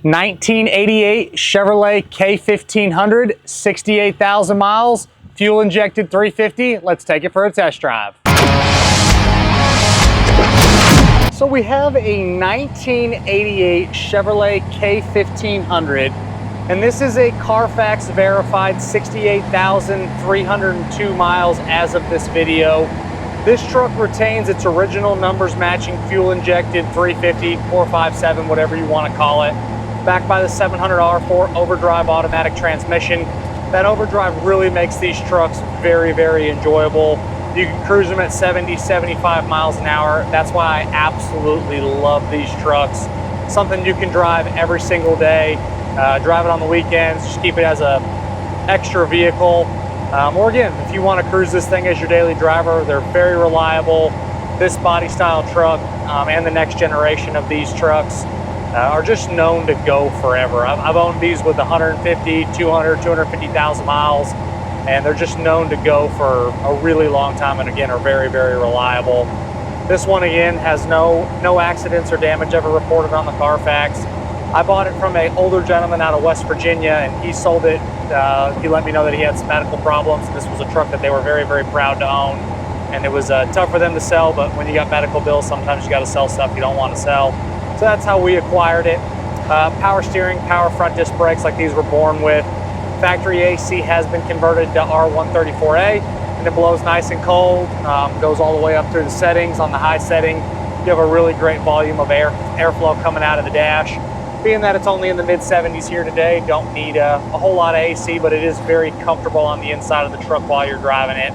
1988 Chevrolet K1500, 68,000 miles, fuel injected 350. Let's take it for a test drive. So we have a 1988 Chevrolet K1500, and this is a Carfax verified 68,302 miles as of this video. This truck retains its original numbers matching fuel injected 350, 457, whatever you want to call it. Backed by the $700 overdrive automatic transmission. That overdrive really makes these trucks very, very enjoyable. You can cruise them at 70, 75 miles an hour. That's why I absolutely love these trucks. Something you can drive every single day. Drive it on the weekends, just keep it as a extra vehicle. Or again, if you want to cruise this thing as your daily driver, they're very reliable. This body style truck and the next generation of these trucks are just known to go forever. I've owned these with 150, 200, 250,000 miles, and they're just known to go for a really long time, and again, are very, very reliable. This one, again, has no accidents or damage ever reported on the Carfax. I bought it from an older gentleman out of West Virginia, and he sold it. He let me know that he had some medical problems. This was a truck that they were very, very proud to own, and it was tough for them to sell, but when you got medical bills, sometimes you got to sell stuff you don't want to sell. So that's how we acquired it. Power steering, power front disc brakes like these were born with. Factory AC has been converted to R134A, and it blows nice and cold. Goes all the way up through the settings. On the high setting, you have a really great volume of airflow coming out of the dash. Being that it's only in the mid-70s here today, don't need a whole lot of AC, but it is very comfortable on the inside of the truck while you're driving it.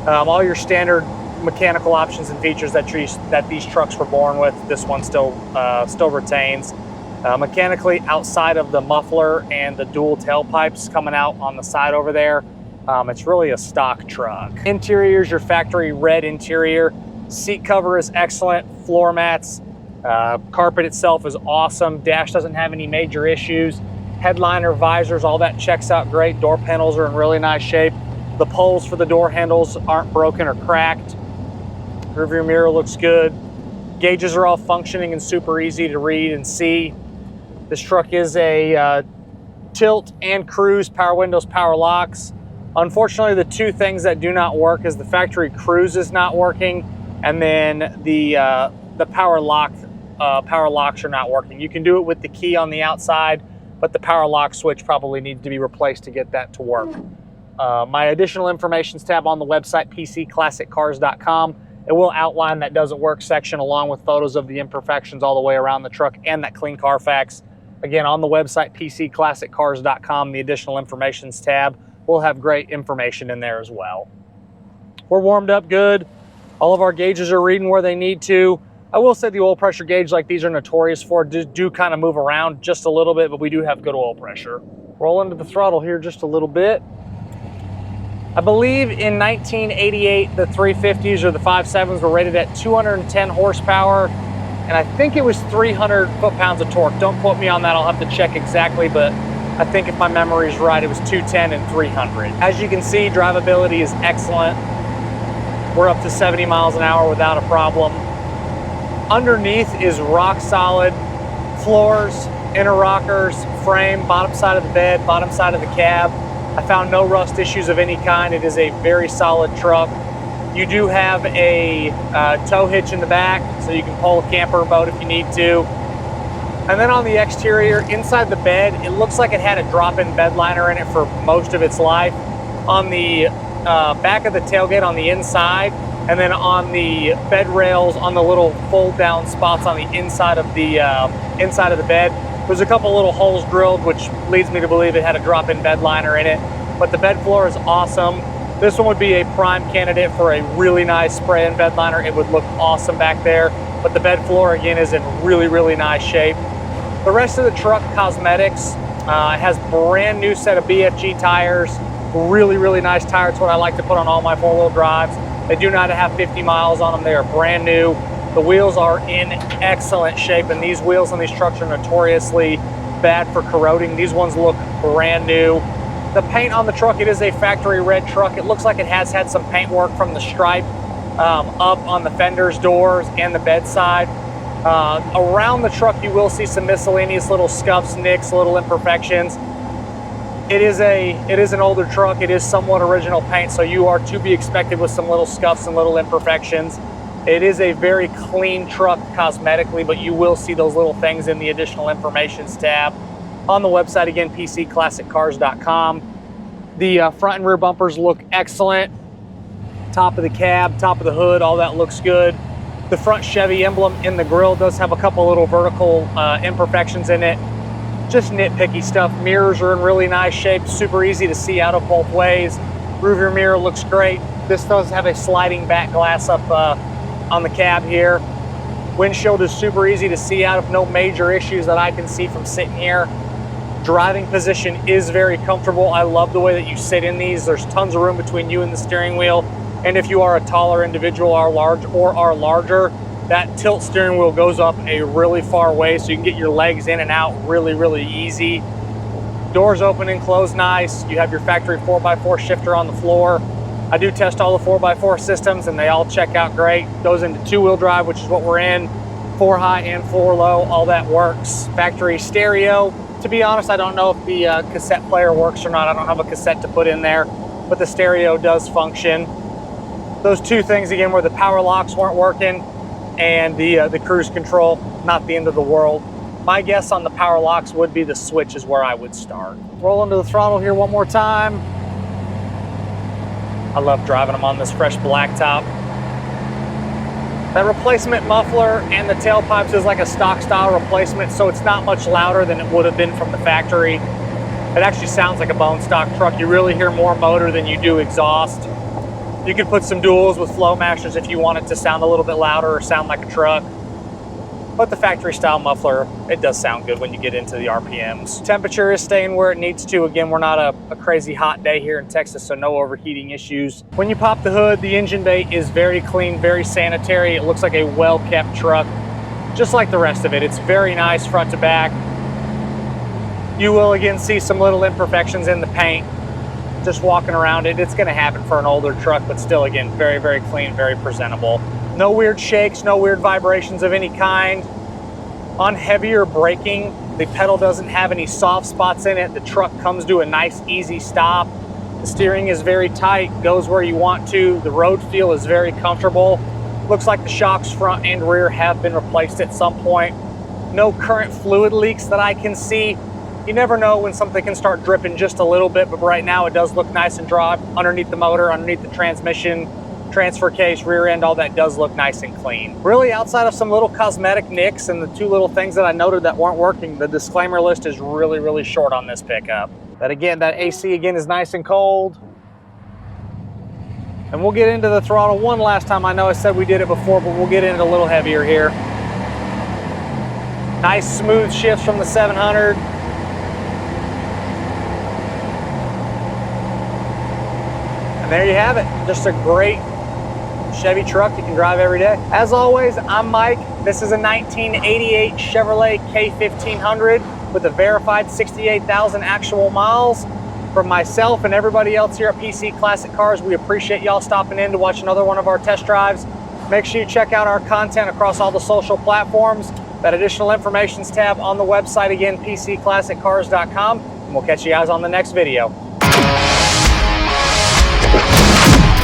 All your standard mechanical options and features that these trucks were born with, this one still retains. Mechanically, outside of the muffler and the dual tailpipes coming out on the side over there, it's really a stock truck. Interior is your factory red interior. Seat cover is excellent. Floor mats, carpet itself is awesome. Dash doesn't have any major issues. Headliner, visors, all that checks out great. Door panels are in really nice shape. The poles for the door handles aren't broken or cracked. Rearview mirror looks good. Gauges are all functioning and super easy to read and see. This truck is a tilt and cruise, power windows, power locks. Unfortunately, the two things that do not work is the factory cruise is not working, and then the power locks are not working. You can do it with the key on the outside, but the power lock switch probably needs to be replaced to get that to work. My additional information tab on the website, pcclassiccars.com. It will outline that doesn't work section along with photos of the imperfections all the way around the truck and that clean Carfax. Again, on the website, pcclassiccars.com, the additional information tab will have great information in there as well. We're warmed up good. All of our gauges are reading where they need to. I will say the oil pressure gauge like these are notorious for do kind of move around just a little bit, but we do have good oil pressure. Roll into the throttle here just a little bit. I believe in 1988, the 350s or the 57s were rated at 210 horsepower, and I think it was 300 foot-pounds of torque. Don't quote me on that, I'll have to check exactly, but I think if my memory is right, it was 210 and 300. As you can see, drivability is excellent. We're up to 70 miles an hour without a problem. Underneath is rock solid floors, inner rockers, frame, bottom side of the bed, bottom side of the cab. I found no rust issues of any kind. It is a very solid truck. You do have a tow hitch in the back, so you can pull a camper boat if you need to. And then on the exterior, inside the bed, it looks like it had a drop-in bed liner in it for most of its life. On the back of the tailgate on the inside, and then on the bed rails, on the little fold-down spots on the inside of the bed, there's a couple little holes drilled, which leads me to believe it had a drop-in bed liner in it. But the bed floor is awesome. This one would be a prime candidate for a really nice spray-in bed liner. It would look awesome back there. But the bed floor, again, is in really, really nice shape. The rest of the truck, cosmetics, it has brand new set of BFG tires. Really, really nice tires. It's what I like to put on all my four-wheel drives. They do not have 50 miles on them. They are brand new. The wheels are in excellent shape, and these wheels on these trucks are notoriously bad for corroding. These ones look brand new. The paint on the truck, it is a factory red truck. It looks like it has had some paint work from the stripe up on the fenders, doors, and the bedside. Around the truck, you will see some miscellaneous little scuffs, nicks, little imperfections. It is an older truck. It is somewhat original paint, so you are to be expected with some little scuffs and little imperfections. It is a very clean truck cosmetically, but you will see those little things in the additional informations tab on the website, again, pcclassiccars.com. The front and rear bumpers look excellent. Top of the cab, top of the hood, all that looks good. The front Chevy emblem in the grille does have a couple little vertical imperfections in it. Just nitpicky stuff. Mirrors are in really nice shape, super easy to see out of both ways. Rear mirror looks great. This does have a sliding back glass up on the cab here. Windshield is super easy to see out of, no major issues that I can see from sitting here. Driving position is very comfortable. I love the way that you sit in these. There's tons of room between you and the steering wheel. And if you are a taller individual or larger, that tilt steering wheel goes up a really far way, so you can get your legs in and out really, really easy. Doors open and close nice. You have your factory 4x4 shifter on the floor. I do test all the 4x4 systems and they all check out great. Goes into 2-wheel drive, which is what we're in. 4 high and 4 low, all that works. Factory stereo. To be honest, I don't know if the cassette player works or not. I don't have a cassette to put in there, but the stereo does function. Those two things again where the power locks weren't working and the cruise control, not the end of the world. My guess on the power locks would be the switch is where I would start. Roll into the throttle here one more time. I love driving them on this fresh blacktop. That replacement muffler and the tailpipes is like a stock style replacement, so it's not much louder than it would have been from the factory. It actually sounds like a bone stock truck. You really hear more motor than you do exhaust. You could put some duals with flow mashers if you want it to sound a little bit louder or sound like a truck. But the factory style muffler, it does sound good when you get into the RPMs. Temperature is staying where it needs to. Again, we're not a crazy hot day here in Texas, so no overheating issues. When you pop the hood, the engine bay is very clean, very sanitary. It looks like a well-kept truck, just like the rest of it. It's very nice front to back. You will again see some little imperfections in the paint. Just walking around it, it's gonna happen for an older truck, but still again, very, very clean, very presentable. No weird shakes, no weird vibrations of any kind. On heavier braking, the pedal doesn't have any soft spots in it. The truck comes to a nice, easy stop. The steering is very tight, goes where you want to. The road feel is very comfortable. Looks like the shocks front and rear have been replaced at some point. No current fluid leaks that I can see. You never know when something can start dripping just a little bit, but right now it does look nice and dry underneath the motor, underneath the transmission, transfer case, rear end, all that does look nice and clean. Really, outside of some little cosmetic nicks and the two little things that I noted that weren't working, the disclaimer list is really, really short on this pickup. That again, that AC again is nice and cold. And we'll get into the throttle one last time. I know I said we did it before, but we'll get into it a little heavier here. Nice smooth shifts from the 700. And there you have it. Just a great Chevy truck you can drive every day. As always, I'm Mike. This is a 1988 Chevrolet K1500 with a verified 68,000 actual miles. From myself and everybody else here at PC Classic Cars, we appreciate y'all stopping in to watch another one of our test drives. Make sure you check out our content across all the social platforms. That additional information's tab on the website, again, pcclassiccars.com. And we'll catch you guys on the next video.